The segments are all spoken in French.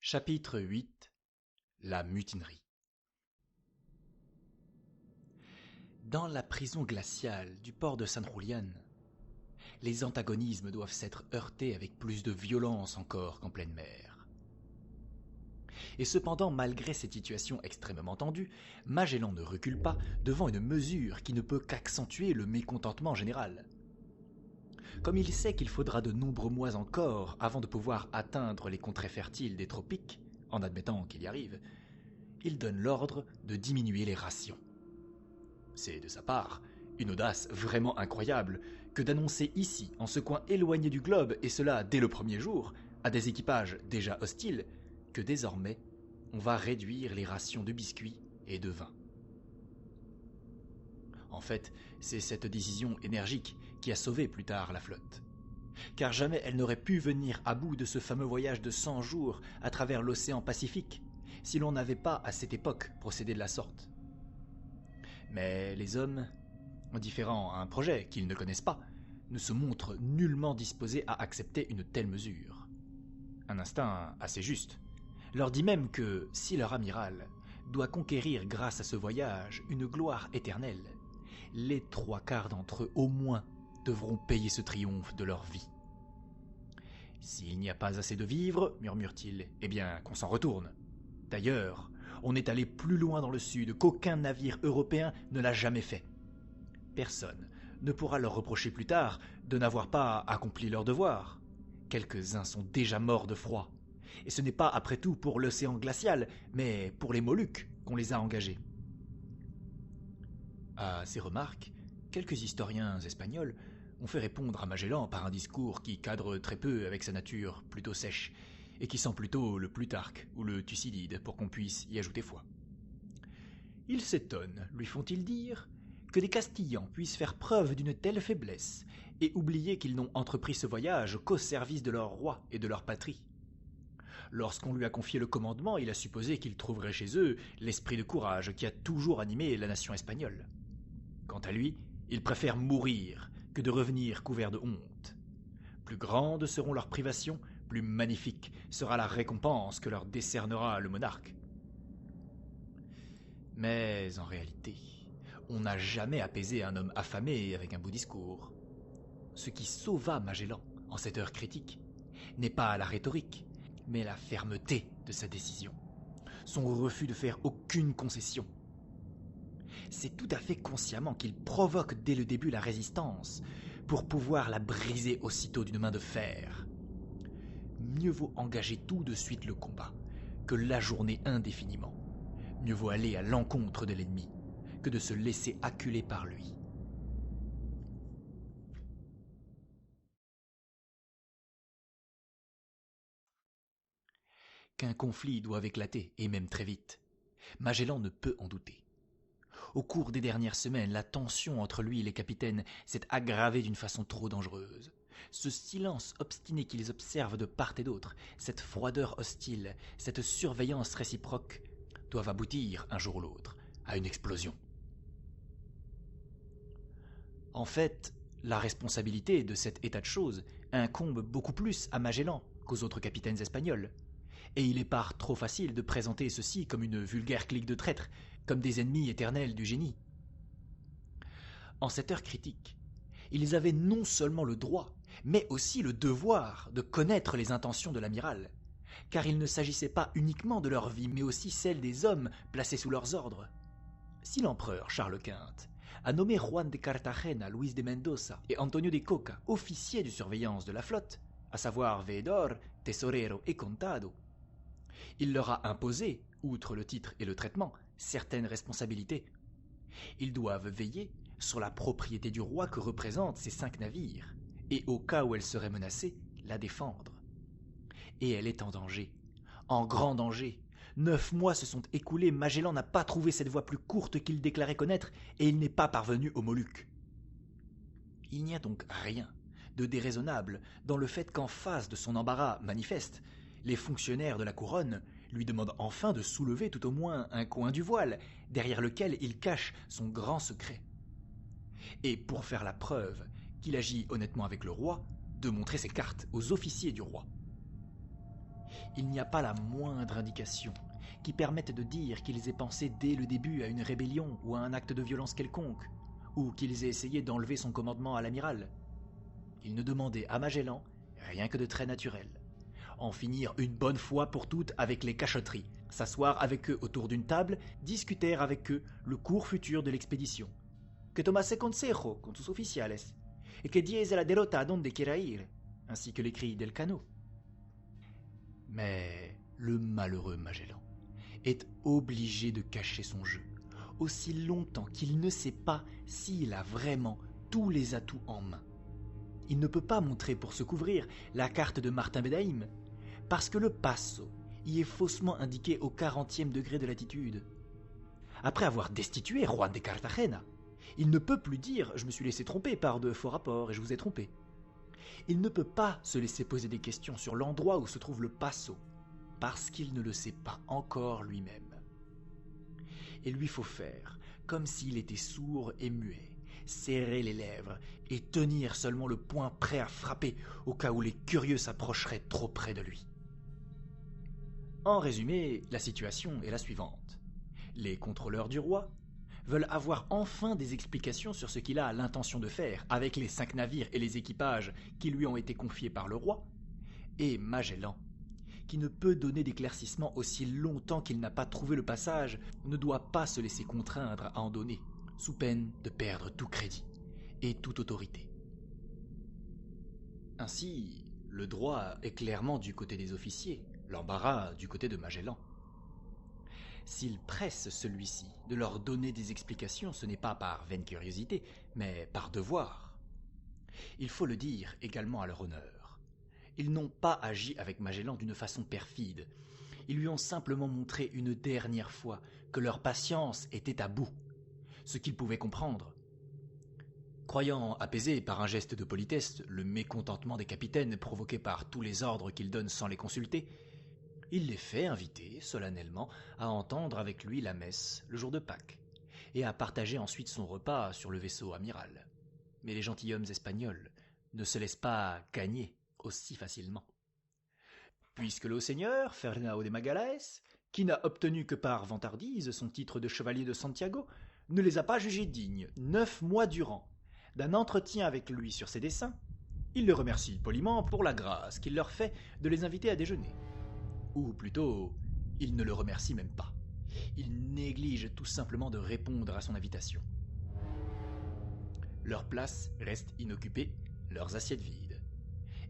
Chapitre 8. La mutinerie. Dans la prison glaciale du port de San Julián, les antagonismes doivent s'être heurtés avec plus de violence encore qu'en pleine mer. Et cependant, malgré cette situation extrêmement tendue, Magellan ne recule pas devant une mesure qui ne peut qu'accentuer le mécontentement général. Comme il sait qu'il faudra de nombreux mois encore avant de pouvoir atteindre les contrées fertiles des tropiques, en admettant qu'il y arrive, il donne l'ordre de diminuer les rations. C'est de sa part une audace vraiment incroyable que d'annoncer ici, en ce coin éloigné du globe, et cela dès le premier jour, à des équipages déjà hostiles, que désormais on va réduire les rations de biscuits et de vin. En fait, c'est cette décision énergique qui a sauvé plus tard la flotte. Car jamais elle n'aurait pu venir à bout de ce fameux voyage de 100 jours à travers l'océan Pacifique, si l'on n'avait pas à cette époque procédé de la sorte. Mais les hommes, indifférents à un projet qu'ils ne connaissent pas, ne se montrent nullement disposés à accepter une telle mesure. Un instinct assez juste leur dit même que si leur amiral doit conquérir grâce à ce voyage une gloire éternelle, les 3/4 d'entre eux au moins devront payer ce triomphe de leur vie. S'il n'y a pas assez de vivres, murmure-t-il, eh bien qu'on s'en retourne. D'ailleurs, on est allé plus loin dans le sud qu'aucun navire européen ne l'a jamais fait. Personne ne pourra leur reprocher plus tard de n'avoir pas accompli leur devoir. Quelques-uns sont déjà morts de froid. Et ce n'est pas après tout pour l'océan glacial, mais pour les Moluques qu'on les a engagés. À ces remarques, quelques historiens espagnols ont fait répondre à Magellan par un discours qui cadre très peu avec sa nature plutôt sèche, et qui sent plutôt le Plutarque ou le Thucydide pour qu'on puisse y ajouter foi. Ils s'étonnent, lui font-ils dire, que des Castillans puissent faire preuve d'une telle faiblesse et oublier qu'ils n'ont entrepris ce voyage qu'au service de leur roi et de leur patrie. Lorsqu'on lui a confié le commandement, il a supposé qu'il trouverait chez eux l'esprit de courage qui a toujours animé la nation espagnole. Quant à lui, il préfère mourir que de revenir couvert de honte. Plus grandes seront leurs privations, plus magnifique sera la récompense que leur décernera le monarque. Mais en réalité, on n'a jamais apaisé un homme affamé avec un beau discours. Ce qui sauva Magellan en cette heure critique n'est pas la rhétorique, mais la fermeté de sa décision, son refus de faire aucune concession. C'est tout à fait consciemment qu'il provoque dès le début la résistance pour pouvoir la briser aussitôt d'une main de fer. Mieux vaut engager tout de suite le combat que l'ajourner indéfiniment. Mieux vaut aller à l'encontre de l'ennemi que de se laisser acculer par lui. Qu'un conflit doive éclater, et même très vite, Magellan ne peut en douter. Au cours des dernières semaines, la tension entre lui et les capitaines s'est aggravée d'une façon trop dangereuse. Ce silence obstiné qu'ils observent de part et d'autre, cette froideur hostile, cette surveillance réciproque, doivent aboutir, un jour ou l'autre, à une explosion. En fait, la responsabilité de cet état de choses incombe beaucoup plus à Magellan qu'aux autres capitaines espagnols. Et il est par trop facile de présenter ceux-ci comme une vulgaire clique de traîtres, comme des ennemis éternels du génie. En cette heure critique, ils avaient non seulement le droit, mais aussi le devoir de connaître les intentions de l'amiral, car il ne s'agissait pas uniquement de leur vie, mais aussi celle des hommes placés sous leurs ordres. Si l'empereur Charles V a nommé Juan de Cartagena, Luis de Mendoza et Antonio de Coca officiers de surveillance de la flotte, à savoir veedor, tesorero et contado, il leur a imposé, outre le titre et le traitement, certaines responsabilités. Ils doivent veiller sur la propriété du roi que représentent ces 5 navires, et au cas où elle serait menacée, la défendre. Et elle est en danger, en grand danger. 9 mois se sont écoulés, Magellan n'a pas trouvé cette voie plus courte qu'il déclarait connaître, et il n'est pas parvenu aux Moluques. Il n'y a donc rien de déraisonnable dans le fait qu'en face de son embarras manifeste, les fonctionnaires de la couronne lui demandent enfin de soulever tout au moins un coin du voile, derrière lequel il cache son grand secret. Et pour faire la preuve qu'il agit honnêtement avec le roi, de montrer ses cartes aux officiers du roi. il n'y a pas la moindre indication qui permette de dire qu'ils aient pensé dès le début à une rébellion ou à un acte de violence quelconque, ou qu'ils aient essayé d'enlever son commandement à l'amiral. Ils ne demandaient à Magellan rien que de très naturel. En finir une bonne fois pour toutes avec les cachotteries, s'asseoir avec eux autour d'une table, discuter avec eux le cours futur de l'expédition. Que tomase consejo con sus oficiales, et que diese la derrota donde quiera ir, ainsi que les cris d'Elcano. Mais le malheureux Magellan est obligé de cacher son jeu, aussi longtemps qu'il ne sait pas s'il a vraiment tous les atouts en main. Il ne peut pas montrer pour se couvrir la carte de Martin Bedaim, parce que le Paso y est faussement indiqué au 40e degré de latitude. Après avoir destitué Juan de Cartagena, il ne peut plus dire « je me suis laissé tromper par de faux rapports et je vous ai trompé ». Il ne peut pas se laisser poser des questions sur l'endroit où se trouve le Paso, parce qu'il ne le sait pas encore lui-même. Il lui faut faire comme s'il était sourd et muet, serrer les lèvres et tenir seulement le poing prêt à frapper au cas où les curieux s'approcheraient trop près de lui. En résumé, la situation est la suivante. Les contrôleurs du roi veulent avoir enfin des explications sur ce qu'il a l'intention de faire avec les 5 navires et les équipages qui lui ont été confiés par le roi, et Magellan, qui ne peut donner d'éclaircissement aussi longtemps qu'il n'a pas trouvé le passage, ne doit pas se laisser contraindre à en donner, sous peine de perdre tout crédit et toute autorité. Ainsi, le droit est clairement du côté des officiers, l'embarras du côté de Magellan. S'il presse celui-ci de leur donner des explications, ce n'est pas par vaine curiosité, mais par devoir. Il faut le dire également à leur honneur. Ils n'ont pas agi avec Magellan d'une façon perfide. Ils lui ont simplement montré une dernière fois que leur patience était à bout, ce qu'il pouvait comprendre. Croyant apaiser par un geste de politesse le mécontentement des capitaines provoqué par tous les ordres qu'il donne sans les consulter, il les fait inviter solennellement à entendre avec lui la messe le jour de Pâques et à partager ensuite son repas sur le vaisseau amiral. Mais les gentilshommes espagnols ne se laissent pas gagner aussi facilement. Puisque le seigneur Fernão de Magalhães, qui n'a obtenu que par vantardise son titre de chevalier de Santiago, ne les a pas jugés dignes, 9 mois durant, d'un entretien avec lui sur ses desseins, il les remercie poliment pour la grâce qu'il leur fait de les inviter à déjeuner. Ou plutôt, il ne le remercie même pas. Il néglige tout simplement de répondre à son invitation. Leurs places restent inoccupées, leurs assiettes vides.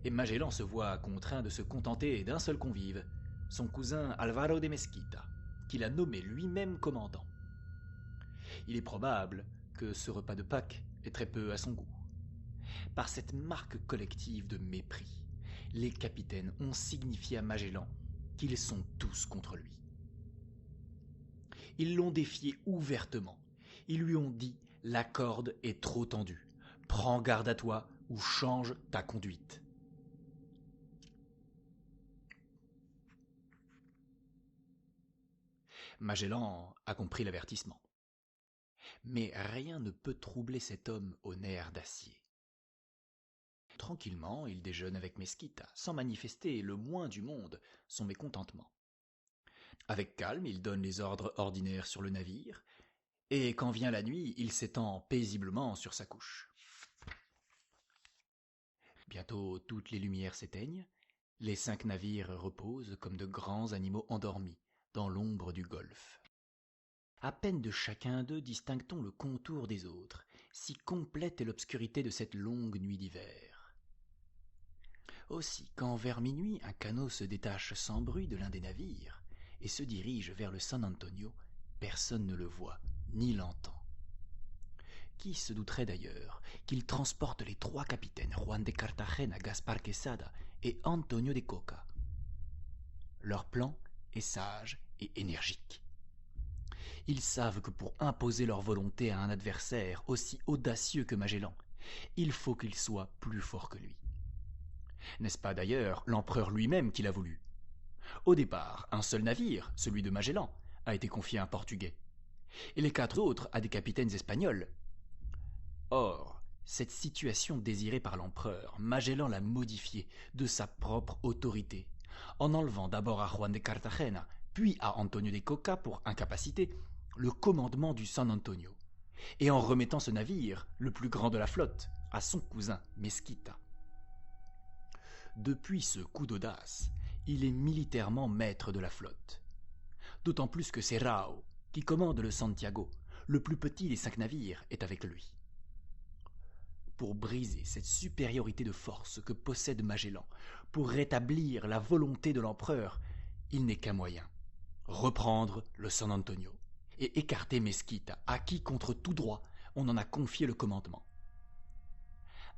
Et Magellan se voit contraint de se contenter d'un seul convive, son cousin Alvaro de Mesquita, qu'il a nommé lui-même commandant. Il est probable que ce repas de Pâques est très peu à son goût. Par cette marque collective de mépris, les capitaines ont signifié à Magellan qu'ils sont tous contre lui. Ils l'ont défié ouvertement. Ils lui ont dit « La corde est trop tendue. Prends garde à toi ou change ta conduite. » Magellan a compris l'avertissement. Mais rien ne peut troubler cet homme aux nerfs d'acier. Tranquillement, il déjeune avec Mesquita, sans manifester le moins du monde son mécontentement. Avec calme, il donne les ordres ordinaires sur le navire, et quand vient la nuit, il s'étend paisiblement sur sa couche. Bientôt toutes les lumières s'éteignent, les 5 navires reposent comme de grands animaux endormis dans l'ombre du golfe. À peine de chacun d'eux distingue-t-on le contour des autres, si complète est l'obscurité de cette longue nuit d'hiver. Aussi, quand vers minuit un canot se détache sans bruit de l'un des navires et se dirige vers le San Antonio, personne ne le voit ni l'entend. Qui se douterait d'ailleurs qu'il transporte les 3 capitaines Juan de Cartagena, Gaspar Quesada et Antonio de Coca? Leur plan est sage et énergique. Ils savent que pour imposer leur volonté à un adversaire aussi audacieux que Magellan, il faut qu'il soit plus fort que lui. N'est-ce pas d'ailleurs l'empereur lui-même qui l'a voulu? Au départ, un seul navire, celui de Magellan, a été confié à un Portugais, et les 4 autres à des capitaines espagnols. Or, cette situation désirée par l'empereur, Magellan l'a modifiée de sa propre autorité, en enlevant d'abord à Juan de Cartagena, puis à Antonio de Coca pour incapacité, le commandement du San Antonio, et en remettant ce navire, le plus grand de la flotte, à son cousin Mesquita. Depuis ce coup d'audace, il est militairement maître de la flotte. D'autant plus que Serrao, qui commande le Santiago, le plus petit des 5 navires, est avec lui. Pour briser cette supériorité de force que possède Magellan, pour rétablir la volonté de l'empereur, il n'est qu'un moyen: reprendre le San Antonio et écarter Mesquita, à qui, contre tout droit, on en a confié le commandement.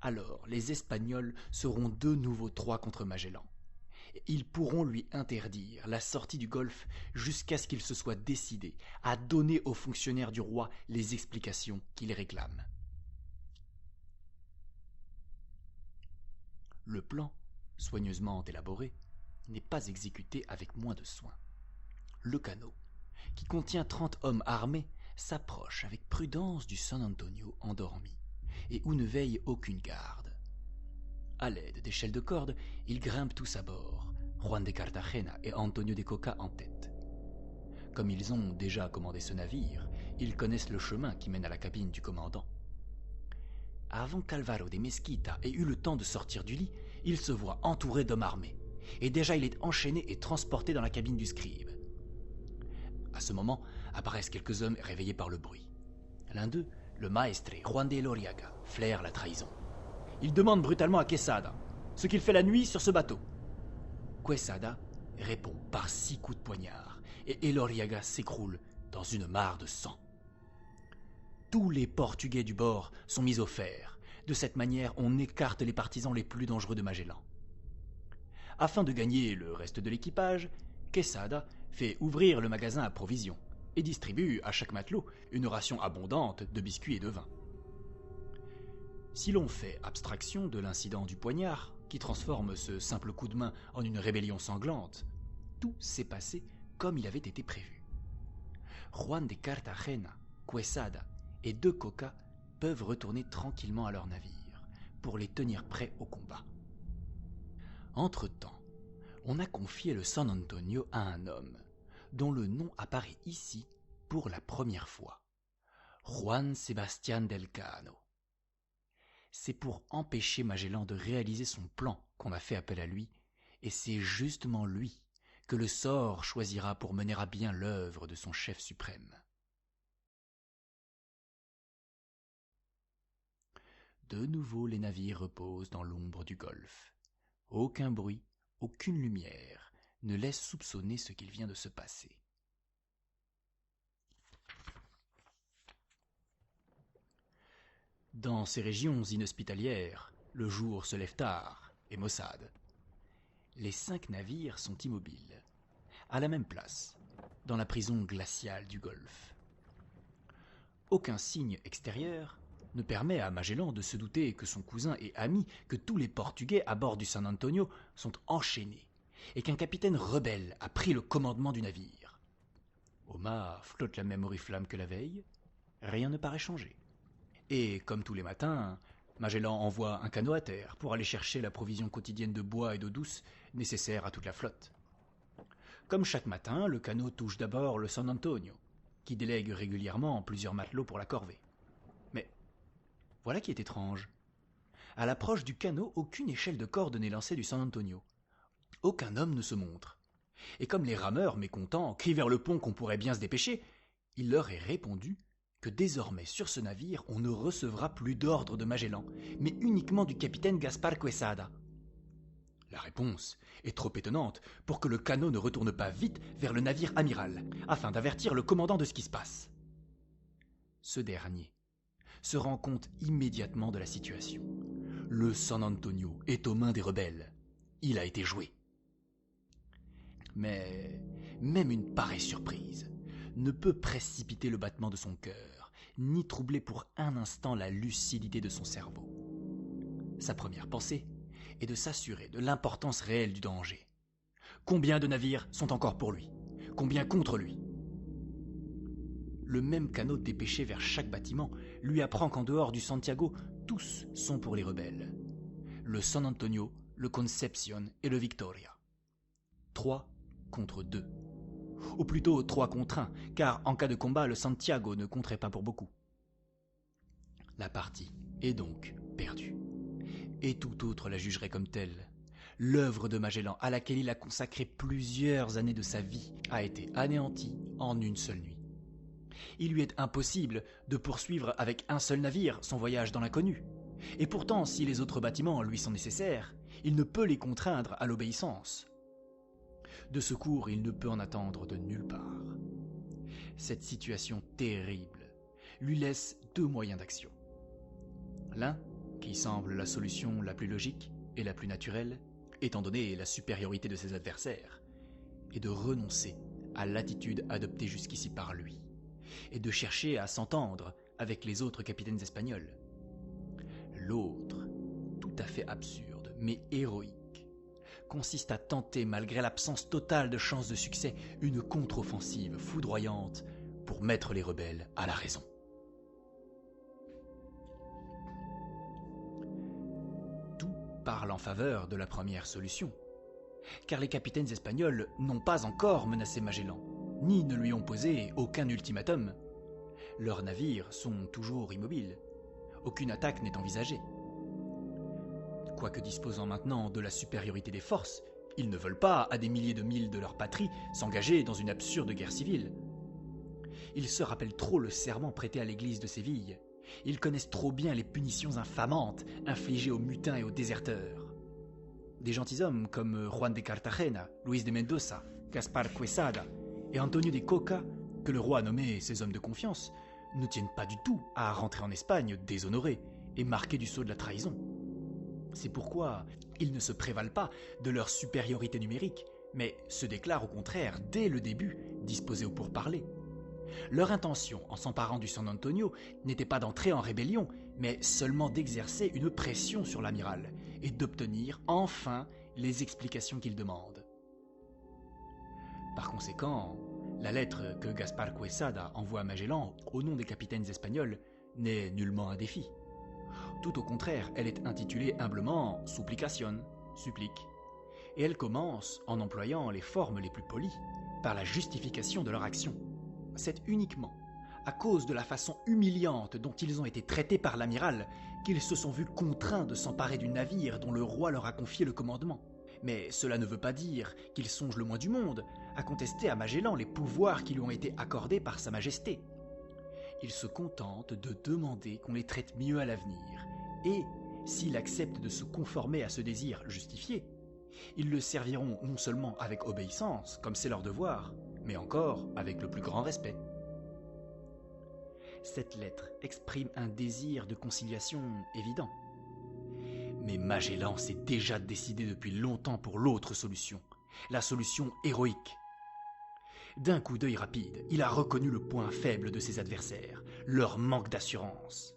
Alors les Espagnols seront de nouveau 3 contre Magellan. Ils pourront lui interdire la sortie du golfe jusqu'à ce qu'il se soit décidé à donner aux fonctionnaires du roi les explications qu'il réclame. Le plan, soigneusement élaboré, n'est pas exécuté avec moins de soin. Le canot, qui contient 30 hommes armés, s'approche avec prudence du San Antonio endormi, et où ne veille aucune garde. À l'aide d'échelles de corde, ils grimpent tous à bord, Juan de Cartagena et Antonio de Coca en tête. Comme ils ont déjà commandé ce navire, ils connaissent le chemin qui mène à la cabine du commandant. Avant qu'Alvaro de Mesquita ait eu le temps de sortir du lit, il se voit entouré d'hommes armés, et déjà il est enchaîné et transporté dans la cabine du scribe. À ce moment, apparaissent quelques hommes réveillés par le bruit. L'un d'eux, le maestre Juan de Eloriaga, flaire la trahison. Il demande brutalement à Quesada ce qu'il fait la nuit sur ce bateau. Quesada répond par 6 coups de poignard, et Eloriaga s'écroule dans une mare de sang. Tous les Portugais du bord sont mis au fer. De cette manière, on écarte les partisans les plus dangereux de Magellan. Afin de gagner le reste de l'équipage, Quesada fait ouvrir le magasin à provisions et distribue à chaque matelot une ration abondante de biscuits et de vin. Si l'on fait abstraction de l'incident du poignard, qui transforme ce simple coup de main en une rébellion sanglante, tout s'est passé comme il avait été prévu. Juan de Cartagena, Quesada et De Coca peuvent retourner tranquillement à leur navire pour les tenir prêts au combat. Entre-temps, on a confié le San Antonio à un homme dont le nom apparaît ici pour la première fois: Juan Sebastián d'Elcano. C'est pour empêcher Magellan de réaliser son plan qu'on a fait appel à lui, et c'est justement lui que le sort choisira pour mener à bien l'œuvre de son chef suprême. De nouveau, les navires reposent dans l'ombre du golfe. Aucun bruit, aucune lumière ne laisse soupçonner ce qu'il vient de se passer. Dans ces régions inhospitalières, le jour se lève tard et maussade. Les 5 navires sont immobiles, à la même place, dans la prison glaciale du Golfe. Aucun signe extérieur ne permet à Magellan de se douter que son cousin et ami, que tous les Portugais à bord du San Antonio sont enchaînés, et qu'un capitaine rebelle a pris le commandement du navire. Au mât flotte la même oriflamme que la veille, rien ne paraît changer. Et, comme tous les matins, Magellan envoie un canot à terre pour aller chercher la provision quotidienne de bois et d'eau douce nécessaire à toute la flotte. Comme chaque matin, le canot touche d'abord le San Antonio, qui délègue régulièrement plusieurs matelots pour la corvée. Mais voilà qui est étrange. À l'approche du canot, aucune échelle de corde n'est lancée du San Antonio. Aucun homme ne se montre. Et comme les rameurs, mécontents, crient vers le pont qu'on pourrait bien se dépêcher, il leur est répondu que désormais sur ce navire on ne recevra plus d'ordre de Magellan, mais uniquement du capitaine Gaspar Quesada. La réponse est trop étonnante pour que le canot ne retourne pas vite vers le navire amiral, afin d'avertir le commandant de ce qui se passe. Ce dernier se rend compte immédiatement de la situation. Le San Antonio est aux mains des rebelles. Il a été joué. Mais même une pareille surprise ne peut précipiter le battement de son cœur, ni troubler pour un instant la lucidité de son cerveau. Sa première pensée est de s'assurer de l'importance réelle du danger. Combien de navires sont encore pour lui? Combien contre lui? Le même canot dépêché vers chaque bâtiment lui apprend qu'en dehors du Santiago, tous sont pour les rebelles. Le San Antonio, le Concepción et le Victoria. 3 contre 2. Ou plutôt 3 contre 1, car en cas de combat, le Santiago ne compterait pas pour beaucoup. La partie est donc perdue. Et tout autre la jugerait comme telle. L'œuvre de Magellan, à laquelle il a consacré plusieurs années de sa vie, a été anéantie en une seule nuit. Il lui est impossible de poursuivre avec un seul navire son voyage dans l'inconnu. Et pourtant, si les autres bâtiments lui sont nécessaires, il ne peut les contraindre à l'obéissance. De secours, il ne peut en attendre de nulle part. Cette situation terrible lui laisse 2 moyens d'action. L'un, qui semble la solution la plus logique et la plus naturelle, étant donné la supériorité de ses adversaires, est de renoncer à l'attitude adoptée jusqu'ici par lui, et de chercher à s'entendre avec les autres capitaines espagnols. L'autre, tout à fait absurde, mais héroïque, consiste à tenter, malgré l'absence totale de chances de succès, une contre-offensive foudroyante pour mettre les rebelles à la raison. Tout parle en faveur de la première solution, car les capitaines espagnols n'ont pas encore menacé Magellan, ni ne lui ont posé aucun ultimatum. Leurs navires sont toujours immobiles. Aucune attaque n'est envisagée. Quoique disposant maintenant de la supériorité des forces, ils ne veulent pas, à des milliers de milles de leur patrie, s'engager dans une absurde guerre civile. Ils se rappellent trop le serment prêté à l'église de Séville. Ils connaissent trop bien les punitions infamantes infligées aux mutins et aux déserteurs. Des gentilshommes comme Juan de Cartagena, Luis de Mendoza, Gaspar Quesada et Antonio de Coca, que le roi a nommés ses hommes de confiance, ne tiennent pas du tout à rentrer en Espagne déshonorés et marqués du sceau de la trahison. C'est pourquoi ils ne se prévalent pas de leur supériorité numérique, mais se déclarent au contraire, dès le début, disposés au pourparler. Leur intention, en s'emparant du San Antonio, n'était pas d'entrer en rébellion, mais seulement d'exercer une pression sur l'amiral et d'obtenir enfin les explications qu'il demande. Par conséquent, la lettre que Gaspar Quesada envoie à Magellan au nom des capitaines espagnols n'est nullement un défi. Tout au contraire, elle est intitulée humblement « Supplicación », supplique, et elle commence, en employant les formes les plus polies, par la justification de leur action. C'est uniquement à cause de la façon humiliante dont ils ont été traités par l'amiral qu'ils se sont vus contraints de s'emparer du navire dont le roi leur a confié le commandement. Mais cela ne veut pas dire qu'ils songent le moins du monde à contester à Magellan les pouvoirs qui lui ont été accordés par Sa Majesté. Ils se contentent de demander qu'on les traite mieux à l'avenir, et, s'il accepte de se conformer à ce désir justifié, ils le serviront non seulement avec obéissance, comme c'est leur devoir, mais encore avec le plus grand respect. Cette lettre exprime un désir de conciliation évident. Mais Magellan s'est déjà décidé depuis longtemps pour l'autre solution, la solution héroïque. D'un coup d'œil rapide, il a reconnu le point faible de ses adversaires, leur manque d'assurance.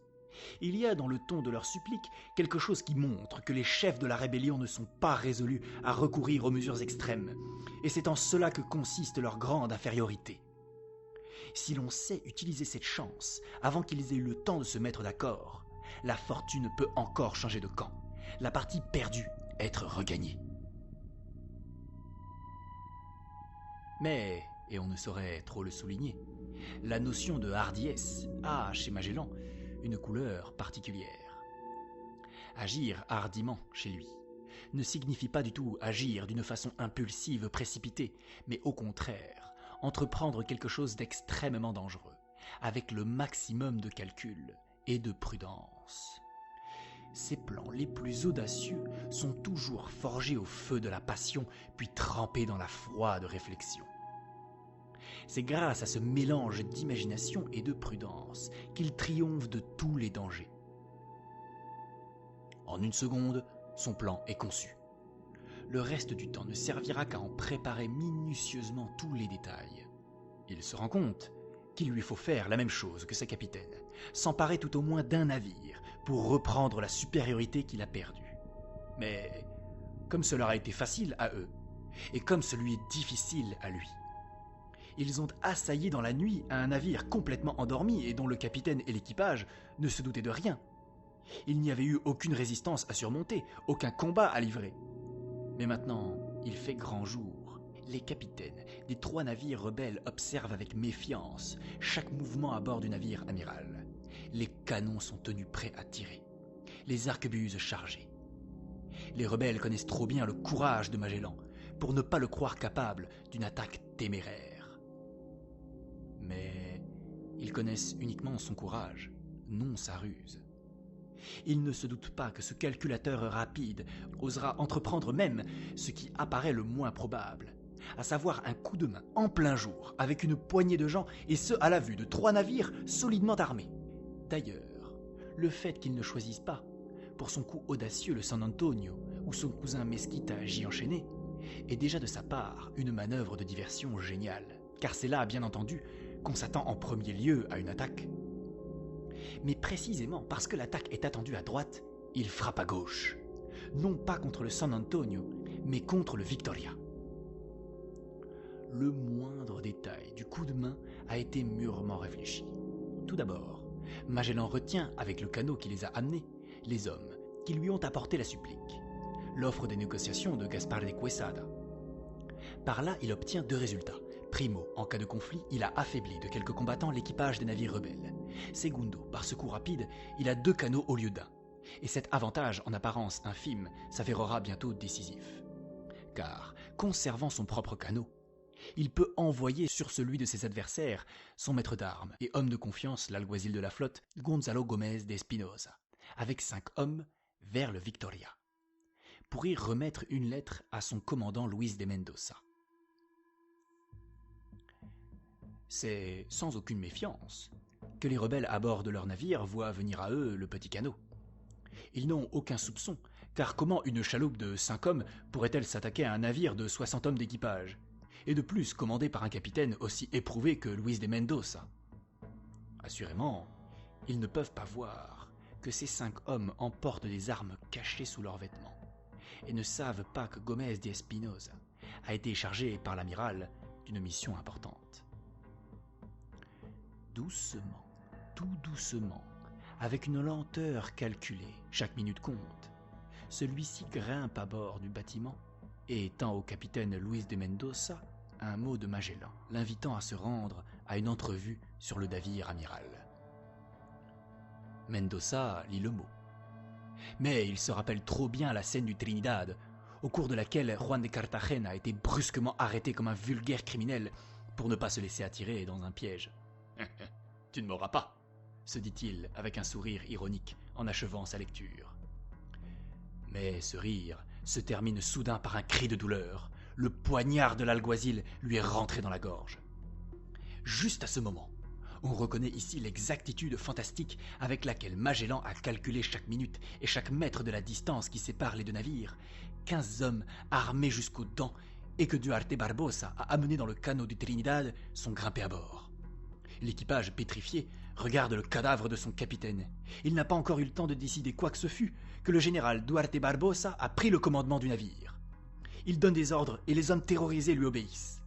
Il y a dans le ton de leur supplique quelque chose qui montre que les chefs de la rébellion ne sont pas résolus à recourir aux mesures extrêmes, et c'est en cela que consiste leur grande infériorité. Si l'on sait utiliser cette chance avant qu'ils aient eu le temps de se mettre d'accord, la fortune peut encore changer de camp, la partie perdue être regagnée. Mais, et on ne saurait trop le souligner, la notion de hardiesse a, chez Magellan, une couleur particulière. Agir hardiment chez lui ne signifie pas du tout agir d'une façon impulsive, précipitée, mais au contraire, entreprendre quelque chose d'extrêmement dangereux, avec le maximum de calcul et de prudence. Ses plans les plus audacieux sont toujours forgés au feu de la passion, puis trempés dans la froide réflexion. C'est grâce à ce mélange d'imagination et de prudence qu'il triomphe de tous les dangers. En une seconde, son plan est conçu. Le reste du temps ne servira qu'à en préparer minutieusement tous les détails. Il se rend compte qu'il lui faut faire la même chose que sa capitaine, s'emparer tout au moins d'un navire pour reprendre la supériorité qu'il a perdue. Mais comme cela a été facile à eux, et comme celui est difficile à lui, ils ont assailli dans la nuit un navire complètement endormi et dont le capitaine et l'équipage ne se doutaient de rien. Il n'y avait eu aucune résistance à surmonter, aucun combat à livrer. Mais maintenant, il fait grand jour, Les capitaines des 3 navires rebelles observent avec méfiance chaque mouvement à bord du navire amiral. Les canons sont tenus prêts à tirer, les arquebuses chargées. Les rebelles connaissent trop bien le courage de Magellan pour ne pas le croire capable d'une attaque téméraire. Mais ils connaissent uniquement son courage, non sa ruse. Ils ne se doutent pas que ce calculateur rapide osera entreprendre même ce qui apparaît le moins probable, à savoir un coup de main en plein jour avec une poignée de gens et ce à la vue de 3 navires solidement armés. D'ailleurs, le fait qu'ils ne choisissent pas, pour son coup audacieux le San Antonio ou son cousin Mesquita j'y enchaîné, est déjà de sa part une manœuvre de diversion géniale, car c'est là, bien entendu, qu'on s'attend en premier lieu à une attaque. Mais précisément parce que l'attaque est attendue à droite, il frappe à gauche, non pas contre le San Antonio, mais contre le Victoria. Le moindre détail du coup de main a été mûrement réfléchi. Tout d'abord, Magellan retient, avec le canot qui les a amenés, les hommes qui lui ont apporté la supplique, l'offre des négociations de Gaspar de Quesada. Par là, il obtient 2 résultats. Primo, en cas de conflit, il a affaibli de quelques combattants l'équipage des navires rebelles. Segundo, par ce coup rapide, il a 2 canots au lieu d'1. Et cet avantage, en apparence infime, s'avérera bientôt décisif. Car, conservant son propre canot, il peut envoyer sur celui de ses adversaires son maître d'armes et homme de confiance, l'alguazil de la flotte, Gonzalo Gómez de Espinosa, avec 5 hommes vers le Victoria, pour y remettre une lettre à son commandant Luis de Mendoza. C'est sans aucune méfiance que les rebelles à bord de leur navire voient venir à eux le petit canot. Ils n'ont aucun soupçon, car comment une chaloupe de 5 hommes pourrait-elle s'attaquer à un navire de 60 hommes d'équipage, et de plus commandé par un capitaine aussi éprouvé que Luis de Mendoza? Assurément, ils ne peuvent pas voir que ces 5 hommes emportent des armes cachées sous leurs vêtements, et ne savent pas que Gómez de Espinosa a été chargé par l'amiral d'une mission importante. Doucement, tout doucement, avec une lenteur calculée, chaque minute compte, celui-ci grimpe à bord du bâtiment et tend au capitaine Luis de Mendoza un mot de Magellan, l'invitant à se rendre à une entrevue sur le navire amiral. Mendoza lit le mot. Mais il se rappelle trop bien la scène du Trinidad, au cours de laquelle Juan de Cartagena a été brusquement arrêté comme un vulgaire criminel pour ne pas se laisser attirer dans un piège. « Tu ne m'auras pas !» se dit-il avec un sourire ironique en achevant sa lecture. Mais ce rire se termine soudain par un cri de douleur. Le poignard de l'alguazil lui est rentré dans la gorge. Juste à ce moment, on reconnaît ici l'exactitude fantastique avec laquelle Magellan a calculé chaque minute et chaque mètre de la distance qui sépare les 2 navires. 15 hommes armés jusqu'aux dents et que Duarte Barbosa a amenés dans le canot du Trinidad sont grimpés à bord. L'équipage pétrifié regarde le cadavre de son capitaine. Il n'a pas encore eu le temps de décider quoi que ce fût que le général Duarte Barbosa a pris le commandement du navire. Il donne des ordres et les hommes terrorisés lui obéissent.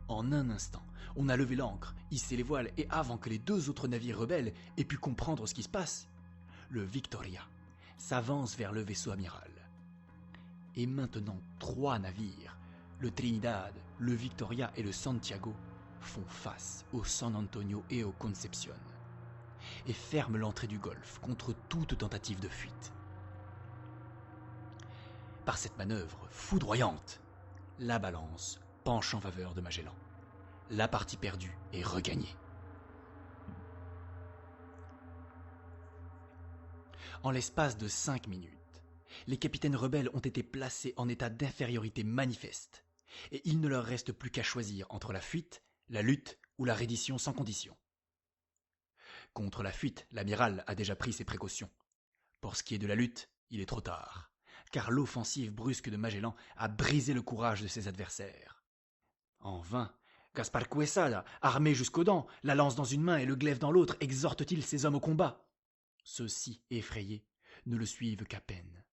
En un instant, on a levé l'ancre, hissé les voiles et avant que les 2 autres navires rebelles aient pu comprendre ce qui se passe, le Victoria s'avance vers le vaisseau amiral. Et maintenant 3 navires, le Trinidad, le Victoria et le Santiago, font face au San Antonio et au Concepción et ferment l'entrée du golfe contre toute tentative de fuite. Par cette manœuvre foudroyante, la balance penche en faveur de Magellan. La partie perdue est regagnée. En l'espace de 5 minutes, les capitaines rebelles ont été placés en état d'infériorité manifeste, et il ne leur reste plus qu'à choisir entre la fuite, la lutte ou la reddition sans condition. Contre la fuite, l'amiral a déjà pris ses précautions. Pour ce qui est de la lutte, il est trop tard, car l'offensive brusque de Magellan a brisé le courage de ses adversaires. En vain, Gaspar Quesada, armé jusqu'aux dents, la lance dans une main et le glaive dans l'autre, exhorte-t-il ses hommes au combat. Ceux-ci, effrayés, ne le suivent qu'à peine.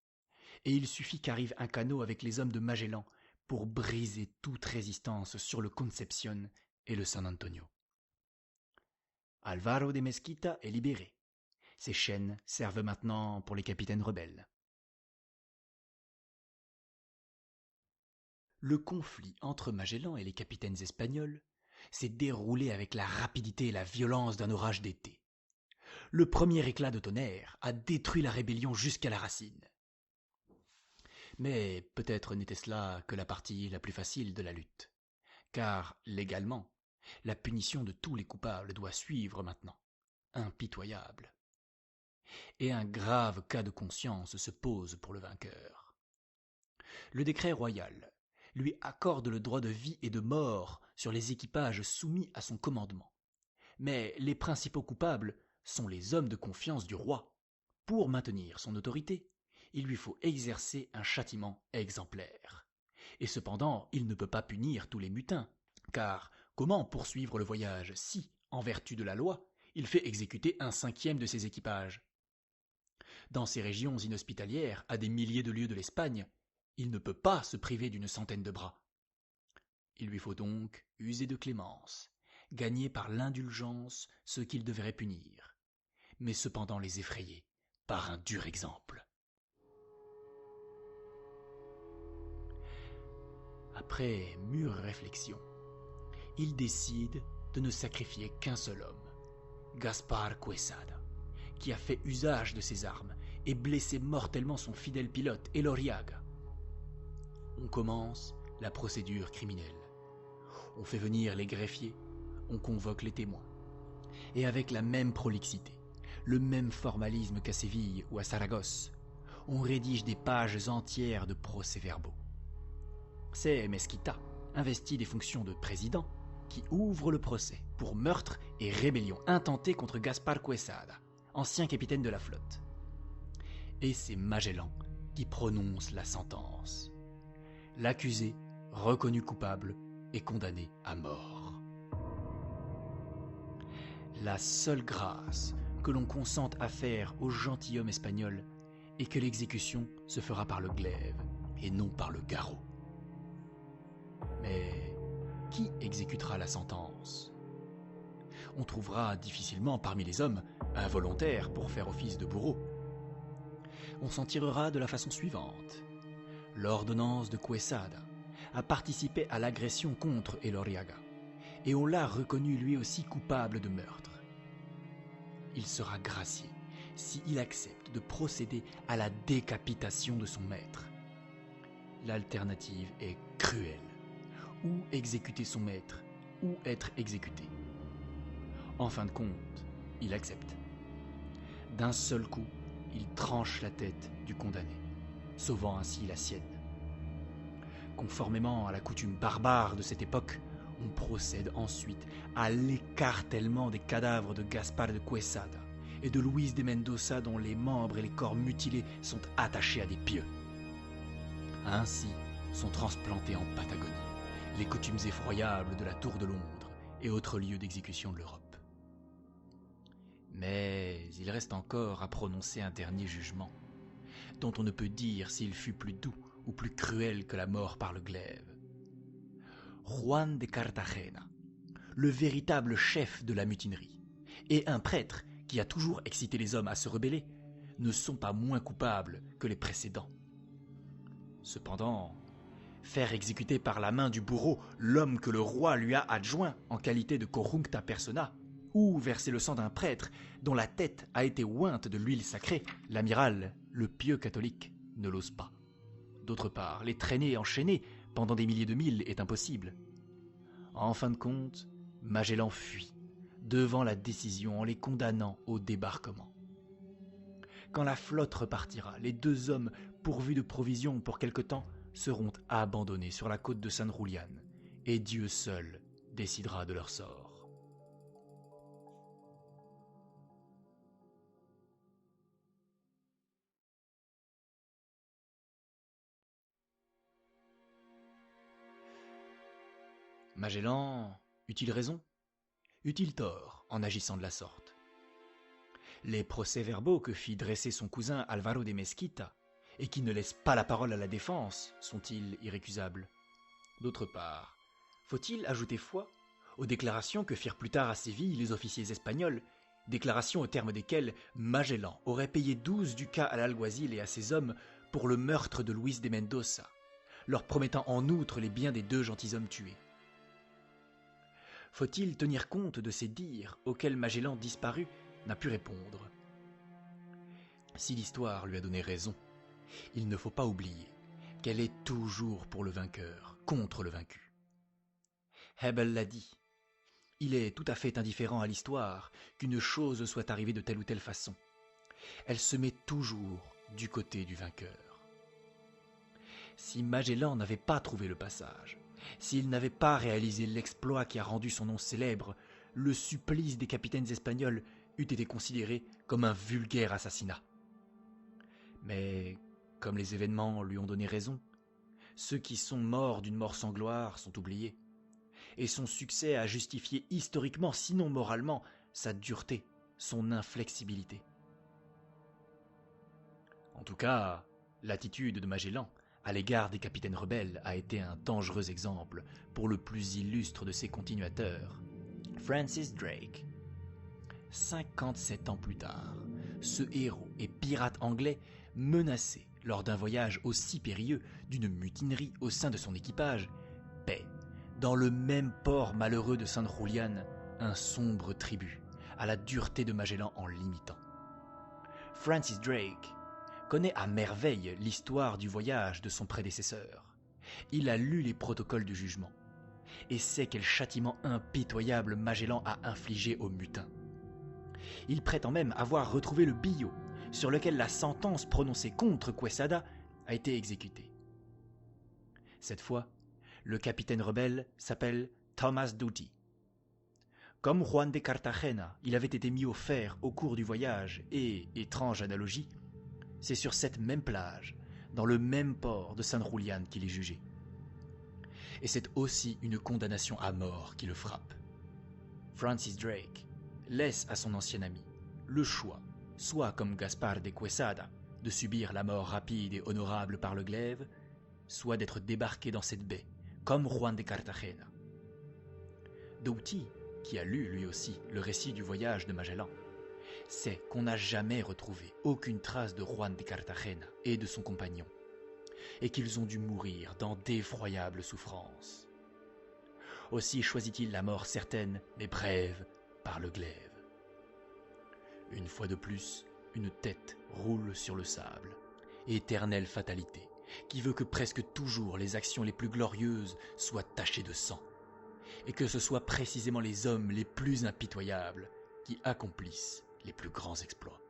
Et il suffit qu'arrive un canot avec les hommes de Magellan pour briser toute résistance sur le Concepción et le San Antonio. Álvaro de Mesquita est libéré. Ses chaînes servent maintenant pour les capitaines rebelles. Le conflit entre Magellan et les capitaines espagnols s'est déroulé avec la rapidité et la violence d'un orage d'été. Le premier éclat de tonnerre a détruit la rébellion jusqu'à la racine. Mais peut-être n'était-ce là que la partie la plus facile de la lutte, car, légalement, la punition de tous les coupables doit suivre maintenant, impitoyable. Et un grave cas de conscience se pose pour le vainqueur. Le décret royal lui accorde le droit de vie et de mort sur les équipages soumis à son commandement. Mais les principaux coupables sont les hommes de confiance du roi. Pour maintenir son autorité, il lui faut exercer un châtiment exemplaire. Et cependant, il ne peut pas punir tous les mutins, car comment poursuivre le voyage si, en vertu de la loi, il fait exécuter 1/5 de ses équipages? Dans ces régions inhospitalières, à des milliers de lieues de l'Espagne, il ne peut pas se priver d'une centaine de bras. Il lui faut donc user de clémence, gagner par l'indulgence ceux qu'il devrait punir, mais cependant les effrayer par un dur exemple. Après mûre réflexion, il décide de ne sacrifier qu'un seul homme, Gaspar Quesada, qui a fait usage de ses armes et blessé mortellement son fidèle pilote Elorriaga. On commence la procédure criminelle. On fait venir les greffiers, on convoque les témoins. Et avec la même prolixité, le même formalisme qu'à Séville ou à Saragosse, on rédige des pages entières de procès-verbaux. C'est Mesquita, investi des fonctions de président, qui ouvre le procès pour meurtre et rébellion intentée contre Gaspar Quesada, ancien capitaine de la flotte. Et c'est Magellan qui prononce la sentence. L'accusé, reconnu coupable, est condamné à mort. La seule grâce que l'on consente à faire au gentilhomme espagnol est que l'exécution se fera par le glaive et non par le garrot. Mais qui exécutera la sentence? On trouvera difficilement parmi les hommes un volontaire pour faire office de bourreau. On s'en tirera de la façon suivante. L'ordonnance de Quesada a participé à l'agression contre Elorriaga, et on l'a reconnu lui aussi coupable de meurtre. Il sera gracié s'il accepte de procéder à la décapitation de son maître. L'alternative est cruelle. Ou exécuter son maître, ou être exécuté. En fin de compte, il accepte. D'un seul coup, il tranche la tête du condamné, sauvant ainsi la sienne. Conformément à la coutume barbare de cette époque, on procède ensuite à l'écartèlement des cadavres de Gaspar de Quesada et de Luis de Mendoza dont les membres et les corps mutilés sont attachés à des pieux. Ainsi sont transplantés en Patagonie les coutumes effroyables de la Tour de Londres et autres lieux d'exécution de l'Europe. Mais il reste encore à prononcer un dernier jugement, dont on ne peut dire s'il fut plus doux ou plus cruel que la mort par le glaive. Juan de Cartagena, le véritable chef de la mutinerie, et un prêtre qui a toujours excité les hommes à se rebeller, ne sont pas moins coupables que les précédents. Cependant, faire exécuter par la main du bourreau l'homme que le roi lui a adjoint en qualité de corruncta persona, ou verser le sang d'un prêtre dont la tête a été ointe de l'huile sacrée, l'amiral, le pieux catholique, ne l'ose pas. D'autre part, les traîner et enchaîner pendant des milliers de milles est impossible. En fin de compte, Magellan fuit devant la décision en les condamnant au débarquement. Quand la flotte repartira, les 2 hommes pourvus de provisions pour quelque temps seront abandonnés sur la côte de San Julián, et Dieu seul décidera de leur sort. Magellan eut-il raison? Eut-il tort en agissant de la sorte? Les procès-verbaux que fit dresser son cousin Alvaro de Mesquita et qui ne laissent pas la parole à la défense sont-ils irrécusables? D'autre part, faut-il ajouter foi aux déclarations que firent plus tard à Séville les officiers espagnols, déclarations au terme desquelles Magellan aurait payé 12 ducats à l'alguazil et à ses hommes pour le meurtre de Luis de Mendoza, leur promettant en outre les biens des 2 gentilshommes tués. Faut-il tenir compte de ces dires auxquels Magellan disparu n'a pu répondre? Si l'histoire lui a donné raison, il ne faut pas oublier qu'elle est toujours pour le vainqueur, contre le vaincu. Hebel l'a dit, il est tout à fait indifférent à l'histoire qu'une chose soit arrivée de telle ou telle façon. Elle se met toujours du côté du vainqueur. Si Magellan n'avait pas trouvé le passage, s'il n'avait pas réalisé l'exploit qui a rendu son nom célèbre, le supplice des capitaines espagnols eût été considéré comme un vulgaire assassinat. Mais, comme les événements lui ont donné raison, ceux qui sont morts d'une mort sans gloire sont oubliés, et son succès a justifié historiquement, sinon moralement, sa dureté, son inflexibilité. En tout cas, l'attitude de Magellan à l'égard des capitaines rebelles a été un dangereux exemple pour le plus illustre de ses continuateurs, Francis Drake. 57 ans plus tard, ce héros et pirate anglais menacé lors d'un voyage aussi périlleux d'une mutinerie au sein de son équipage, paie, dans le même port malheureux de San Julián, un sombre tribut à la dureté de Magellan en l'imitant. Francis Drake connaît à merveille l'histoire du voyage de son prédécesseur. Il a lu les protocoles du jugement et sait quel châtiment impitoyable Magellan a infligé aux mutins. Il prétend même avoir retrouvé le billot sur lequel la sentence prononcée contre Quesada a été exécutée. Cette fois, le capitaine rebelle s'appelle Thomas Doughty. Comme Juan de Cartagena, il avait été mis au fer au cours du voyage et, étrange analogie, c'est sur cette même plage, dans le même port de San Julián qu'il est jugé. Et c'est aussi une condamnation à mort qui le frappe. Francis Drake laisse à son ancien ami le choix, soit comme Gaspar de Quesada, de subir la mort rapide et honorable par le glaive, soit d'être débarqué dans cette baie, comme Juan de Cartagena. Doughty, qui a lu lui aussi le récit du voyage de Magellan, sait qu'on n'a jamais retrouvé aucune trace de Juan de Cartagena et de son compagnon, et qu'ils ont dû mourir dans d'effroyables souffrances. Aussi choisit-il la mort certaine, mais brève, par le glaive. Une fois de plus, une tête roule sur le sable. Éternelle fatalité, qui veut que presque toujours les actions les plus glorieuses soient tachées de sang, et que ce soit précisément les hommes les plus impitoyables qui accomplissent les plus grands exploits.